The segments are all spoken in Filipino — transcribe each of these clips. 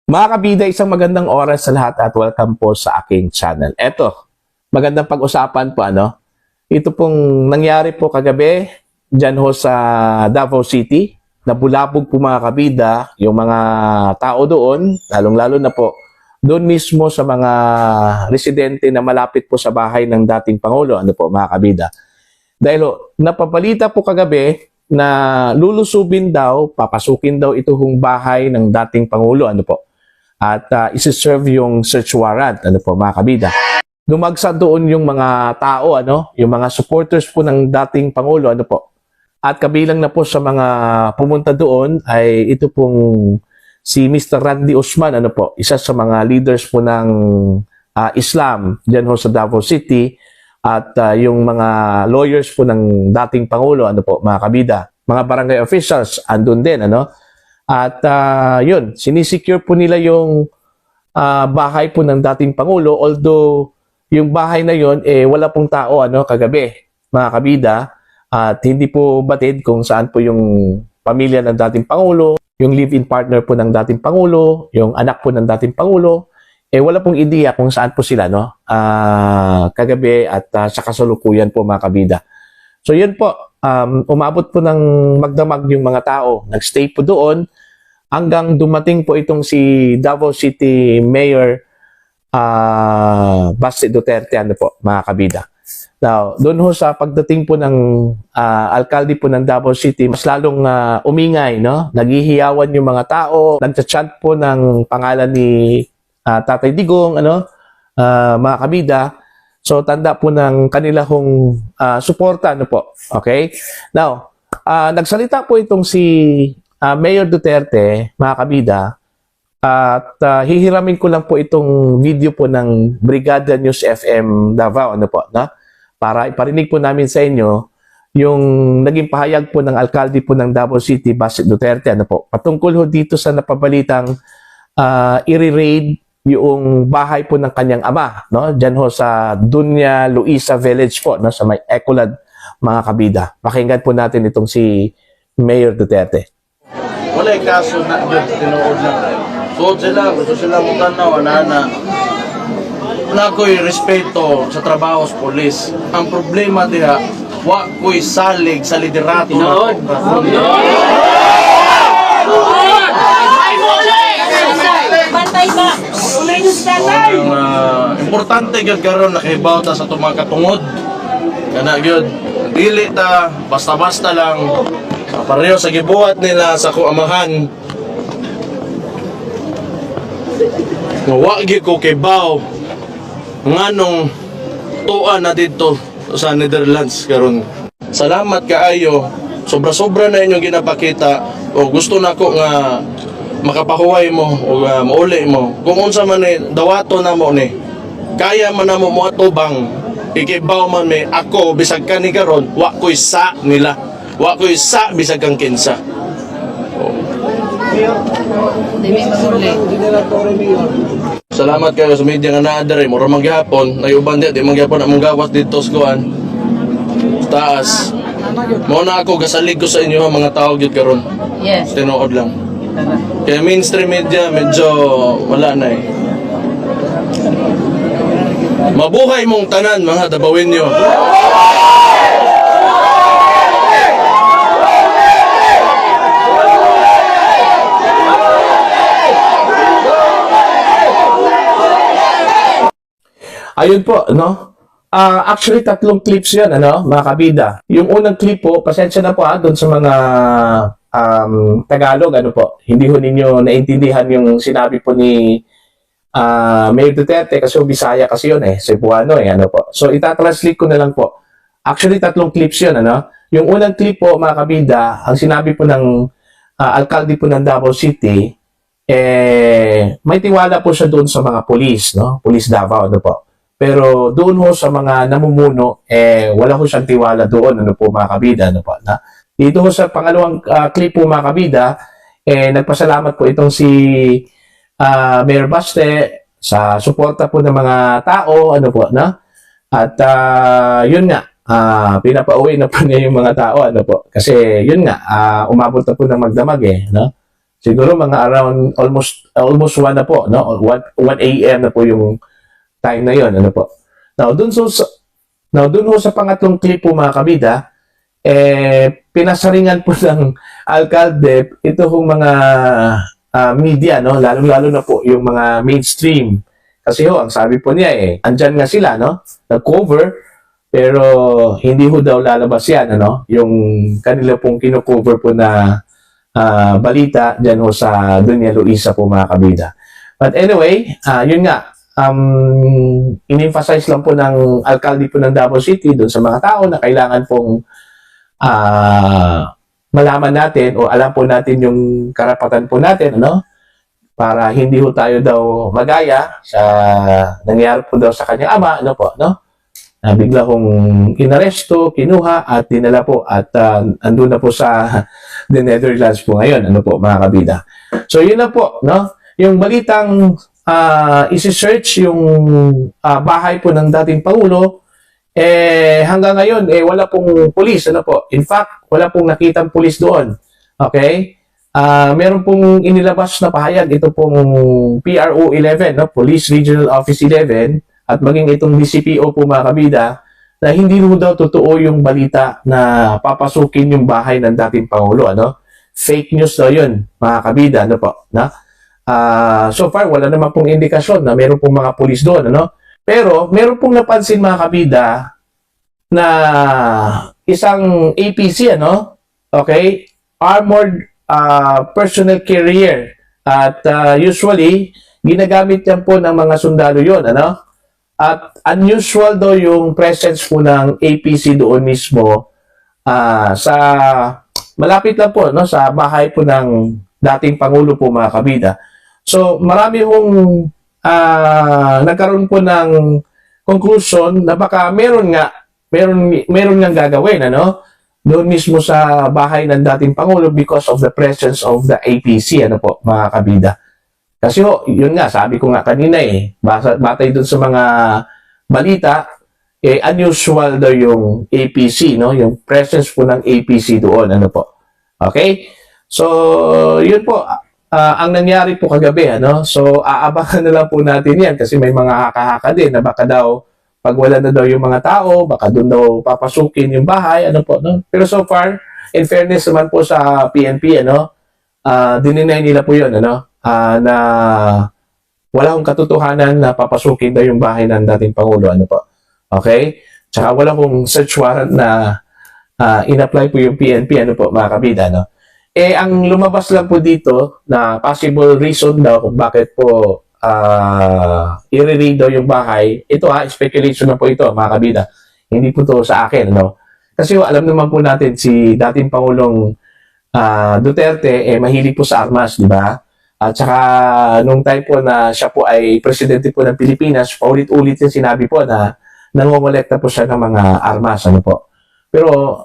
Mga kabida, isang magandang oras sa lahat at welcome po sa aking channel. Eto, magandang pag-usapan po Ito pong nangyari po kagabi dyan ho sa Davao City. Nabulabog po mga kabida yung mga tao doon, lalong-lalo na po doon mismo sa mga residente na malapit po sa bahay ng dating Pangulo. Mga kabida. Dahil napabalita po kagabi na lulusubin daw, papasukin daw ito hong bahay ng dating Pangulo. At isi-serve yung search warrant, mga kabida. Dumagsa doon yung mga tao, yung mga supporters po ng dating Pangulo, At kabilang na po sa mga pumunta doon ay ito pong si Mr. Randy Usman, isa sa mga leaders po ng Islam diyan ho sa Davao City, at yung mga lawyers po ng dating Pangulo, mga kabida. Mga barangay officials andun din, At yun, sinisecure po nila yung bahay po ng dating Pangulo, although yung bahay na yun, wala pong tao kagabi, mga kabida, at hindi po batid kung saan po yung pamilya ng dating Pangulo, yung live-in partner po ng dating Pangulo, yung anak po ng dating Pangulo, wala pong ideya kung saan po sila kagabi at sa kasalukuyan po, mga kabida. So yun po, umabot po ng magdamag yung mga tao. Nagstay po doon hanggang dumating po itong si Davao City Mayor Baste Duterte, mga kabida. Now, doon ho sa pagdating po ng alkalde po ng Davao City, mas lalong umingay, naghihiyawan yung mga tao, nagcha-chant po ng pangalan ni Tatay Digong, mga kabida. So, tanda po ng kanila hong suporta, Okay? Now, nagsalita po itong si Mayor Duterte, mga kabida, at hihiramin ko lang po itong video po ng Brigada News FM Davao, para iparinig po namin sa inyo yung naging pahayag po ng alkalde po ng Davao City, Baste Duterte, patungkol ho dito sa napabalitang i-raid yung bahay po ng kanyang ama, Diyan ho sa Dunya Luisa Village po, sa may Ecolad, mga kabida. Pakinggan po natin itong si Mayor Duterte. Wala'y kaso na dyan, tinuod lang. So sila, gusto sila mong tanaw, na ko'y respeto sa trabaho sa polis. Ang problema diha, wa ko'y salig sa liderato na Bantay ba? Importante gyud karon nakahibaw ta sa itong mga katungod. Kana gyud, dili ta basta-basta lang pareho sa gibuhat nila sa kuamahan. Wa gyud ko kibaw nganong tuan na dito sa Netherlands karon. Salamat kaayo. Sobra-sobra na inyong ginapakita, o gusto nako nga makapahuway mo o mauli mo. Kung unsa man ni dawato na mo ni, kaya man na mo atubang, ikibaw man may ako bisag kani karon, wa ko'y sa nila. Wa ko'y sa bisag kang kinsa. Salamat kayo sa media nga naadari, mura maghapon, nayuban di maghapon na mong gawas dito sa kuan. Taas. Mao na ako gasalig ko sa inyo mga tao gyud karon. Yes. Tinuod lang. Kaya mainstream media medyo wala na eh. Mabuhay mong tanan mga Davaoenyo. Ayun po, actually, 3 clips yan, mga kabida. Yung unang clip po, pasensya na po doon sa mga Tagalog, Hindi ho ninyo naintindihan yung sinabi po ni Mayor Duterte kasi Bisaya kasi yun Cebuano So, itatranslate ko na lang po. Actually, 3 clips yun, Yung unang clip po, mga kabida, ang sinabi po ng alkalde po ng Davao City, may tiwala po siya doon sa mga police, Police Davao, Pero doon ho sa mga namumuno, wala ho siyang tiwala doon, mga kabida, Dito ho sa pangalawang clip po, mga kabida, nagpasalamat po itong si Mayor Baste sa suporta po ng mga tao, At yun nga, pinapauwi na po niya yung mga tao, Kasi yun nga, umabot na po ng magdamag, Siguro mga around almost 1 na po, no? 1 a.m. na po yung time na yon, ano po. Now, dun ho sa pangatlong clip po mga kabida, pinasaringan po ng alkalde ito hong mga media, no? Lalo na po yung mga mainstream. Kasi ho, ang sabi po niya andyan nga sila, no? Nag-cover, pero hindi ho daw lalabas yan, ano? Yung kanila pong kino-cover po na balita dyan ho sa Doña Luisa po mga kabida. But anyway, yun nga, in-emphasize lang po ng alkalde po ng Davao City doon sa mga tao na kailangan pong malaman natin o alam po natin yung karapatan po natin, ano? Para hindi ho tayo daw magaya sa nangyari po daw sa kanyang ama, ano po, no? Bigla kong inaresto, kinuha at dinala po at andun na po sa the Netherlands po ngayon, ano po mga kabida. So yun na po, no? Yung balitang isi-search yung bahay po ng dating Pangulo, hanggang ngayon wala pong pulis, ano po. In fact, wala pong nakitang pulis doon. Okay? Meron pong inilabas na pahayag ito pong PRO 11, no? Police Regional Office 11, at maging itong DCPO po mga kabida, na hindi mo daw totoo yung balita na papasukin yung bahay ng dating Pangulo, ano? Fake news daw yun, mga kabida, ano po, na? So far, wala naman pong indikasyon na meron pong mga pulis doon, ano? Pero, meron pong napansin mga kabida na isang APC, ano? Okay? Armored personnel carrier. At usually, ginagamit yan po ng mga sundalo yon, ano? At unusual daw yung presence po ng APC doon mismo sa malapit lang po, no, sa bahay po ng dating Pangulo po mga kabida. So marami hong nagkaroon po ng conclusion na baka meron ngang gagawin, ano, doon mismo sa bahay ng dating Pangulo because of the presence of the APC, ano po mga kabida. Kasi ho, yun nga, sabi ko nga kanina batay dun sa mga balita, unusual daw yung APC, no? Yung presence po ng APC doon, ano po. Okay? So, yun po, ang nangyari po kagabi, ano? So, aabangan na lang po natin yan kasi may mga haka-haka din na baka daw, pag wala na daw yung mga tao, baka doon daw papasukin yung bahay, ano po, no? Pero so far, in fairness naman po sa PNP, ano? Dininay nila po yun, ano? Na wala akong katotohanan na papasukin daw yung bahay ng dating Pangulo, ano po. Okay? Tsaka wala akong search warrant na in-apply po yung PNP, ano po, mga kabida, no? Ang lumabas lang po dito na possible reason daw kung bakit po i-raid daw yung bahay, ito speculation na po ito, mga kabida. Hindi po to sa akin, no? Kasi alam naman po natin si dating Pangulong Duterte, mahilig po sa armas, di ba? At saka, nung time po na siya po ay presidente po ng Pilipinas, paulit-ulit yung sinabi po na nangongolekta po siya ng mga armas, ano po. Pero,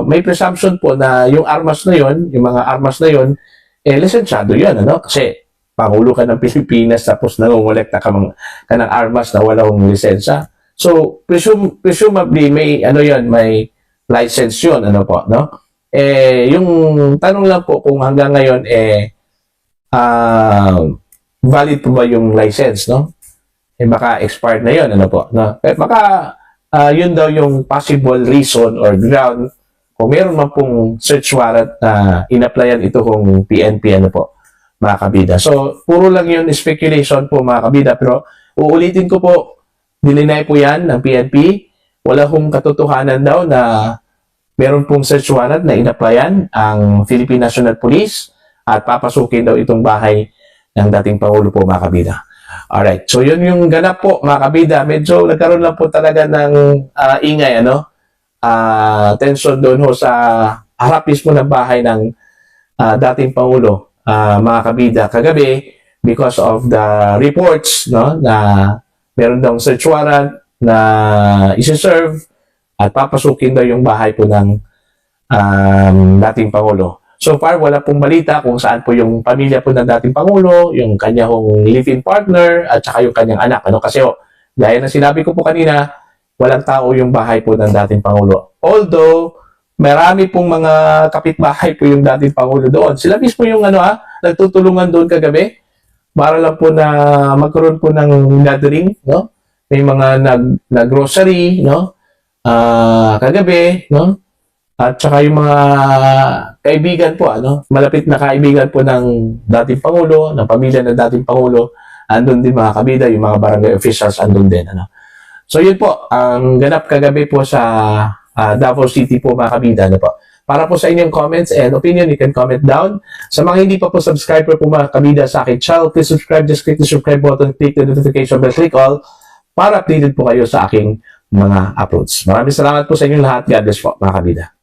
may presumption po na yung armas na yon, yung mga armas na yon, lisensyado yun, ano? Kasi, Pangulo ka ng Pilipinas, tapos nangongolekta ka ng armas na walang lisensya. So, presumably, may, may license yun, ano po, no? Yung tanong lang po kung hanggang ngayon, valid po ba yung license, no? Baka expired na yun, ano po, no? Baka yun daw yung possible reason or ground kung meron man pong search warrant na in-applyan ito kung PNP, ano po, mga kabida. So, puro lang yun speculation po, mga kabida, pero uulitin ko po, dilinay po yan ng PNP. Wala hong katotohanan daw na meron pong search warrant na in-applyan ang Philippine National Police at papasukin daw itong bahay ng dating Pangulo po, mga kabida. Alright, so yun yung ganap po, mga kabida. Medyo nagkaroon lang po talaga ng ingay, ano? Tension doon ho sa harap mismo ng bahay ng dating Pangulo, mga kabida, kagabi because of the reports, no, na meron daw search warrant na isi-serve at papasukin daw yung bahay po ng dating Pangulo. So far, wala pong balita kung saan po yung pamilya po ng dating Pangulo, yung kanyang live-in partner, at saka yung kanyang anak. Ano? Kasi, gaya na sinabi ko po kanina, walang tao yung bahay po ng dating Pangulo. Although, marami pong mga kapitbahay po yung dating Pangulo doon. Sila mismo yung nagtutulungan doon kagabi para lang po na magkaroon po ng gathering, no? May mga nag-grocery, no? Kagabi, no? At saka yung mga kaibigan po, malapit na kaibigan po ng dating Pangulo, ng pamilya ng dating Pangulo, andun din mga kabida, yung mga barangay officials andun din, So yun po, ang ganap kagabi po sa Davao City po mga kabida, po. Para po sa inyong comments and opinion, you can comment down. Sa mga hindi pa po subscriber po mga kabida sa akin channel, please subscribe, just click the subscribe button, click the notification bell, click all, para updated po kayo sa aking mga uploads. Maraming salamat po sa inyong lahat. God bless po mga kabida.